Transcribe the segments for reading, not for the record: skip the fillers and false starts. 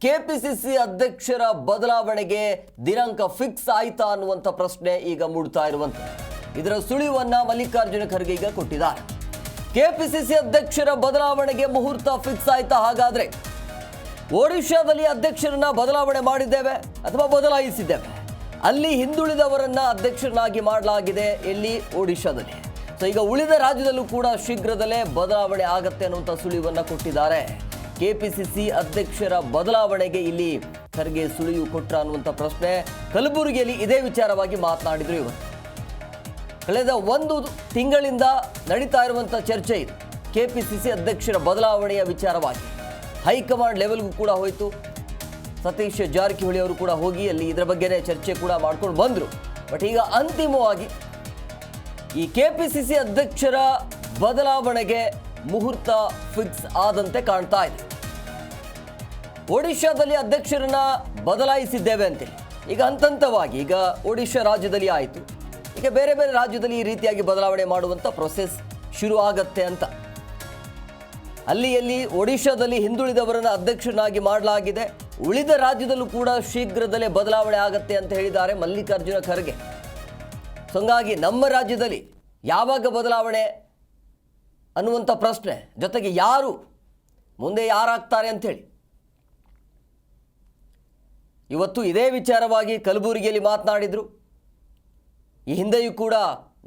KPCC ಅಧ್ಯಕ್ಷರ ಬದಲಾವಣೆಗೆ ದಿನಾಂಕ ಫಿಕ್ಸ್ ಆಯ್ತಾ ಅನ್ನುವಂತ ಪ್ರಶ್ನೆ ಈಗ ಮೂಡ್ತಾ ಇರುವಂತದ್ದು. ಇದರ ಸುಳಿವನ್ನ ಮಲ್ಲಿಕಾರ್ಜುನ ಖರ್ಗೆ ಈಗ ಕೊಟ್ಟಿದ್ದಾರೆ. ಕೆಪಿಸಿಸಿ ಅಧ್ಯಕ್ಷರ ಬದಲಾವಣೆಗೆ ಮುಹೂರ್ತ ಫಿಕ್ಸ್ ಆಯ್ತಾ? ಹಾಗಾದ್ರೆ ಒಡಿಶಾದಲ್ಲಿ ಅಧ್ಯಕ್ಷರನ್ನ ಬದಲಾವಣೆ ಮಾಡಿದ್ದೇವೆ ಅಥವಾ ಬದಲಾಯಿಸಿದ್ದೇವೆ. ಅಲ್ಲಿ ಹಿಂದುಳಿದವರನ್ನ ಅಧ್ಯಕ್ಷರನ್ನಾಗಿ ಮಾಡಲಾಗಿದೆ. ಎಲ್ಲಿ? ಒಡಿಶಾದಲ್ಲಿ. ಸೊ ಈಗ ಉಳಿದ ರಾಜ್ಯದಲ್ಲೂ ಕೂಡ ಶೀಘ್ರದಲ್ಲೇ ಬದಲಾವಣೆ ಆಗತ್ತೆ ಅನ್ನುವಂಥ ಸುಳಿವನ್ನ ಕೊಟ್ಟಿದ್ದಾರೆ. ಕೆಪಿಸಿಸಿ ಅಧ್ಯಕ್ಷರ ಬದಲಾವಣೆಗೆ ಇಲ್ಲಿ ಖರ್ಗೆ ಸುಳಿವು ಕೊಟ್ರ ಅನ್ನುವಂಥ ಪ್ರಶ್ನೆ. ಕಲಬುರಗಿಯಲ್ಲಿ ಇದೇ ವಿಚಾರವಾಗಿ ಮಾತನಾಡಿದ್ರು. ಇವತ್ತು ಕಳೆದ ಒಂದು ತಿಂಗಳಿಂದ ನಡೀತಾ ಇರುವಂಥ ಚರ್ಚೆ ಇದು. ಕೆಪಿಸಿಸಿ ಅಧ್ಯಕ್ಷರ ಬದಲಾವಣೆಯ ವಿಚಾರವಾಗಿ ಹೈಕಮಾಂಡ್ ಲೆವೆಲ್ಗೂ ಕೂಡ ಹೋಯಿತು. ಸತೀಶ್ ಜಾರಕಿಹೊಳಿ ಅವರು ಕೂಡ ಹೋಗಿ ಅಲ್ಲಿ ಇದರ ಬಗ್ಗೆನೇ ಚರ್ಚೆ ಕೂಡ ಮಾಡ್ಕೊಂಡು ಬಂದರು. ಬಟ್ ಈಗ ಅಂತಿಮವಾಗಿ ಈ ಕೆಪಿಸಿಸಿ ಅಧ್ಯಕ್ಷರ ಬದಲಾವಣೆಗೆ ಮುಹೂರ್ತ ಫಿಕ್ಸ್ ಆದಂತೆ ಕಾಣ್ತಾ ಇದೆ. ಒಡಿಶಾದಲ್ಲಿ ಅಧ್ಯಕ್ಷರನ್ನ ಬದಲಾಯಿಸಿದ್ದೇವೆ ಅಂತೇಳಿ ಈಗ ಹಂತವಾಗಿ ಈಗ ಒಡಿಶಾ ರಾಜ್ಯದಲ್ಲಿ ಆಯಿತು. ಈಗ ಬೇರೆ ಬೇರೆ ರಾಜ್ಯದಲ್ಲಿ ಈ ರೀತಿಯಾಗಿ ಬದಲಾವಣೆ ಮಾಡುವಂಥ ಪ್ರೊಸೆಸ್ ಶುರು ಆಗತ್ತೆ ಅಂತ. ಅಲ್ಲಿ ಒಡಿಶಾದಲ್ಲಿ ಹಿಂದುಳಿದವರನ್ನ ಅಧ್ಯಕ್ಷರನ್ನಾಗಿ ಮಾಡಲಾಗಿದೆ. ಉಳಿದ ರಾಜ್ಯದಲ್ಲೂ ಕೂಡ ಶೀಘ್ರದಲ್ಲೇ ಬದಲಾವಣೆ ಆಗತ್ತೆ ಅಂತ ಹೇಳಿದ್ದಾರೆ ಮಲ್ಲಿಕಾರ್ಜುನ ಖರ್ಗೆ. ಸೊ ಹಂಗಾಗಿ ನಮ್ಮ ರಾಜ್ಯದಲ್ಲಿ ಯಾವಾಗ ಬದಲಾವಣೆ ಅನ್ನುವಂಥ ಪ್ರಶ್ನೆ, ಜೊತೆಗೆ ಯಾರು ಮುಂದೆ ಯಾರಾಗ್ತಾರೆ ಅಂಥೇಳಿ ಇವತ್ತು ಇದೇ ವಿಚಾರವಾಗಿ ಕಲಬುರಗಿಯಲ್ಲಿ ಮಾತನಾಡಿದರು. ಈ ಹಿಂದೆಯೂ ಕೂಡ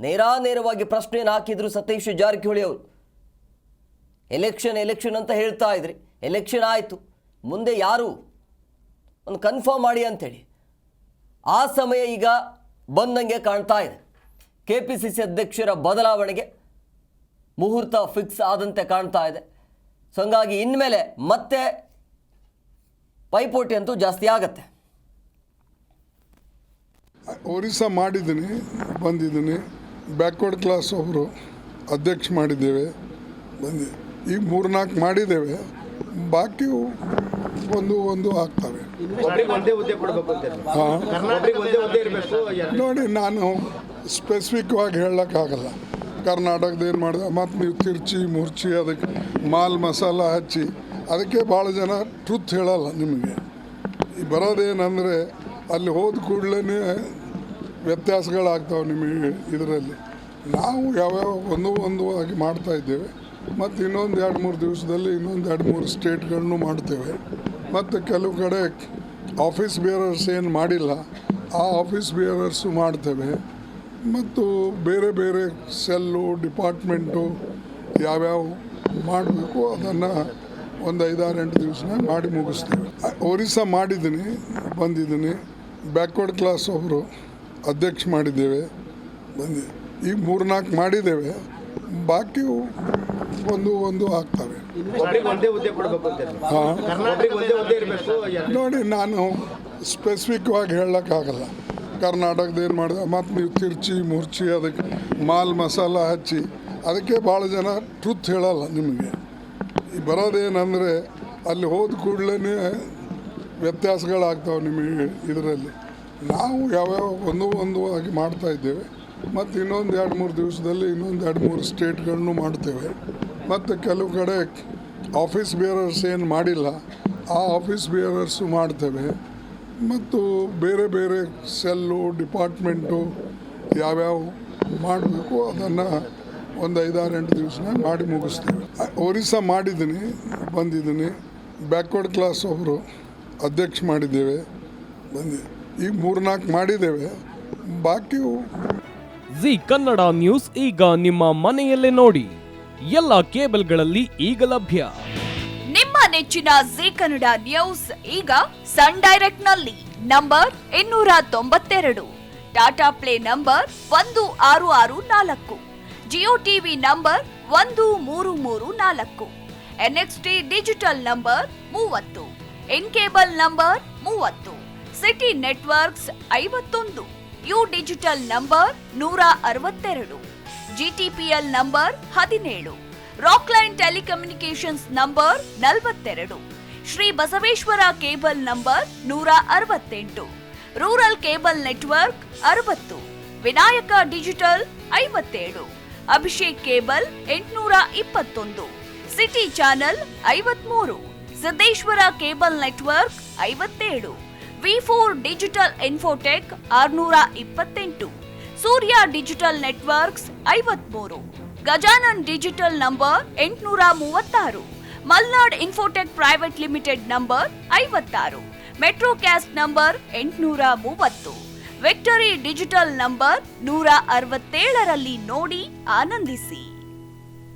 ನೇರವಾಗಿ ಪ್ರಶ್ನೆಯನ್ನು ಹಾಕಿದ್ರು ಸತೀಶ್ ಜಾರಕಿಹೊಳಿ ಅವರು. ಎಲೆಕ್ಷನ್ ಅಂತ ಹೇಳ್ತಾ ಇದ್ರಿ, ಎಲೆಕ್ಷನ್ ಆಯಿತು, ಮುಂದೆ ಯಾರು ಒಂದು ಕನ್ಫರ್ಮ್ ಮಾಡಿ ಅಂಥೇಳಿ. ಆ ಸಮಯ ಈಗ ಬಂದಂಗೆ ಕಾಣ್ತಾ ಇದೆ. ಕೆಪಿಸಿಸಿ ಅಧ್ಯಕ್ಷರ ಬದಲಾವಣೆಗೆ ಮುಹೂರ್ತ ಫಿಕ್ಸ್ ಆದಂತೆ ಕಾಣ್ತಾ ಇದೆ. ಸೊ ಹಂಗಾಗಿ ಇನ್ಮೇಲೆ ಮತ್ತೆ ಪೈಪೋಟಿ ಅಂತೂ ಜಾಸ್ತಿ ಆಗತ್ತೆ. ಒರಿಸ್ಸಾ ಮಾಡಿದ್ದೀನಿ, ಬಂದಿದ್ದೀನಿ. ಬ್ಯಾಕ್ವರ್ಡ್ ಕ್ಲಾಸ್ ಒಬ್ಬರು ಅಧ್ಯಕ್ಷ ಮಾಡಿದ್ದೇವೆ, ಈಗ 3-4 ಮಾಡಿದ್ದೇವೆ. ಬಾಕಿ ಒಂದು ಆಗ್ತವೆ. ನೋಡಿ, ನಾನು ಸ್ಪೆಸಿಫಿಕ್ವಾಗಿ ಹೇಳೋಕ್ಕಾಗಲ್ಲ. ಕರ್ನಾಟಕದ ಏನು ಮಾಡಿದೆ, ಮತ್ತು ನೀವು ತಿರ್ಚಿ ಮುರ್ಚಿ ಅದಕ್ಕೆ ಮಾಲ್ ಮಸಾಲ ಹಚ್ಚಿ ಅದಕ್ಕೆ ಭಾಳ ಜನ ಟ್ರುತ್ ಹೇಳಲ್ಲ. ನಿಮಗೆ ಈ ಬರೋದೇನೆಂದರೆ ಅಲ್ಲಿ ಹೋದ ಕೂಡಲೇ ವ್ಯತ್ಯಾಸಗಳಾಗ್ತಾವೆ ನಿಮಗೆ. ಇದರಲ್ಲಿ ನಾವು ಯಾವ್ಯಾವ ಒಂದು ಆಗಿ ಮಾಡ್ತಾಯಿದ್ದೇವೆ. ಮತ್ತು ಇನ್ನೊಂದು 2-3 ದಿವಸದಲ್ಲಿ ಇನ್ನೊಂದು 2-3 ಸ್ಟೇಟ್ಗಳನ್ನು ಮಾಡ್ತೇವೆ. ಮತ್ತು ಕೆಲವು ಕಡೆ ಆಫೀಸ್ ಬೇರರ್ಸ್ ಏನು ಮಾಡಿಲ್ಲ, ಆ ಆಫೀಸ್ ಬೇರರ್ಸು ಮಾಡ್ತೇವೆ. ಮತ್ತು ಬೇರೆ ಬೇರೆ ಸೆಲ್ಲು ಡಿಪಾರ್ಟ್ಮೆಂಟು ಯಾವ್ಯಾವ ಮಾಡಬೇಕು ಅದನ್ನು ಒಂದು 5-8 ದಿವಸನಾಗ ಮಾಡಿ ಮುಗಿಸ್ತೇವೆ. ಒರಿಸ್ಸಾ ಮಾಡಿದ್ದೀನಿ, ಬಂದಿದ್ದೀನಿ. ಬ್ಯಾಕ್ವರ್ಡ್ ಕ್ಲಾಸ್ ಒಬ್ಬರು ಅಧ್ಯಕ್ಷ ಮಾಡಿದ್ದೇವೆ, ಈಗ 3-4 ಮಾಡಿದ್ದೇವೆ. ಬಾಕಿ ಒಂದು ಆಗ್ತವೆ. ನೋಡಿ, ನಾನು ಸ್ಪೆಸಿಫಿಕ್ವಾಗಿ ಹೇಳೋಕ್ಕಾಗಲ್ಲ. ಕರ್ನಾಟಕದ ಏನು ಮಾಡಿದೆ, ಮತ್ತು ನೀವು ತಿರ್ಚಿ ಮುರ್ಚಿ ಅದಕ್ಕೆ ಮಾಲ್ ಮಸಾಲ ಹಚ್ಚಿ ಅದಕ್ಕೆ ಭಾಳ ಜನ ಟ್ರುತ್ ಹೇಳಲ್ಲ. ನಿಮಗೆ ಈ ಬರೋದೇನೆಂದರೆ ಅಲ್ಲಿ ಹೋದ ಕೂಡಲೇ ವ್ಯತ್ಯಾಸಗಳಾಗ್ತಾವೆ ನಿಮಗೆ. ಇದರಲ್ಲಿ ನಾವು ಯಾವ್ಯಾವ ಒಂದು ಆಗಿ ಮಾಡ್ತಾಯಿದ್ದೇವೆ. ಮತ್ತು ಇನ್ನೊಂದು 2-3 ದಿವಸದಲ್ಲಿ ಇನ್ನೊಂದು 2-3 ಸ್ಟೇಟ್ಗಳನ್ನು ಮಾಡ್ತೇವೆ. ಮತ್ತು ಕೆಲವು ಕಡೆ ಆಫೀಸ್ ಬೇರರ್ಸ್ ಏನು ಮಾಡಿಲ್ಲ, ಆ ಆಫೀಸ್ ಬೇರರ್ಸು ಮಾಡ್ತೇವೆ. ಮತ್ತು ಬೇರೆ ಬೇರೆ ಸೆಲ್ಲು ಡಿಪಾರ್ಟ್ಮೆಂಟು ಯಾವ್ಯಾವ ಮಾಡಬೇಕು ಅದನ್ನು ಒಂದು 5-8 ದಿವಸನಾಗ ಮಾಡಿ ಮುಗಿಸ್ತೇವೆ. ಒರಿಸ್ಸಾ ಮಾಡಿದ್ದೀನಿ, ಬಂದಿದ್ದೀನಿ. ಬ್ಯಾಕ್ವರ್ಡ್ ಕ್ಲಾಸ್ ಒಬ್ಬರು ಅಧ್ಯಕ್ಷ ಮಾಡಿದ್ದೇವೆ, ಈಗ 3-4 ಮಾಡಿದ್ದೇವೆ. ಬಾಕಿ ಜಿ ಕನ್ನಡ ನ್ಯೂಸ್ ಈಗ ನಿಮ್ಮ ಮನೆಯಲ್ಲೇ ನೋಡಿ. ಎಲ್ಲ ಕೇಬಲ್ಗಳಲ್ಲಿ ಈಗ ಲಭ್ಯ. ನಿಮ್ಮ ನೆಚ್ಚಿನ ಜಿ ಕನ್ನಡ ನ್ಯೂಸ್ ಈಗ ಸನ್ ಡೈರೆಕ್ಟ್ ನಲ್ಲಿ number 292, Tata play number 1664, Jio TV number 1334, NXT digital number 30, in cable number 30, city networks 51, U digital number 162, GTPL number 17, Rockline telecommunications number 42, Shri Basaveshwara cable number 168, rural cable network 60, Vinayaka digital 57, Abhishek cable 821, city channel 53, Siddeshwara cable network 57, V4 digital Infotech 628, Surya digital networks 53, Gajanan digital number 836, Malnad infotech private limited number 56, Metrocast number 830, Victory digital number 167ರಲ್ಲಿ ನೋಡಿ ಆನಂದಿಸಿ.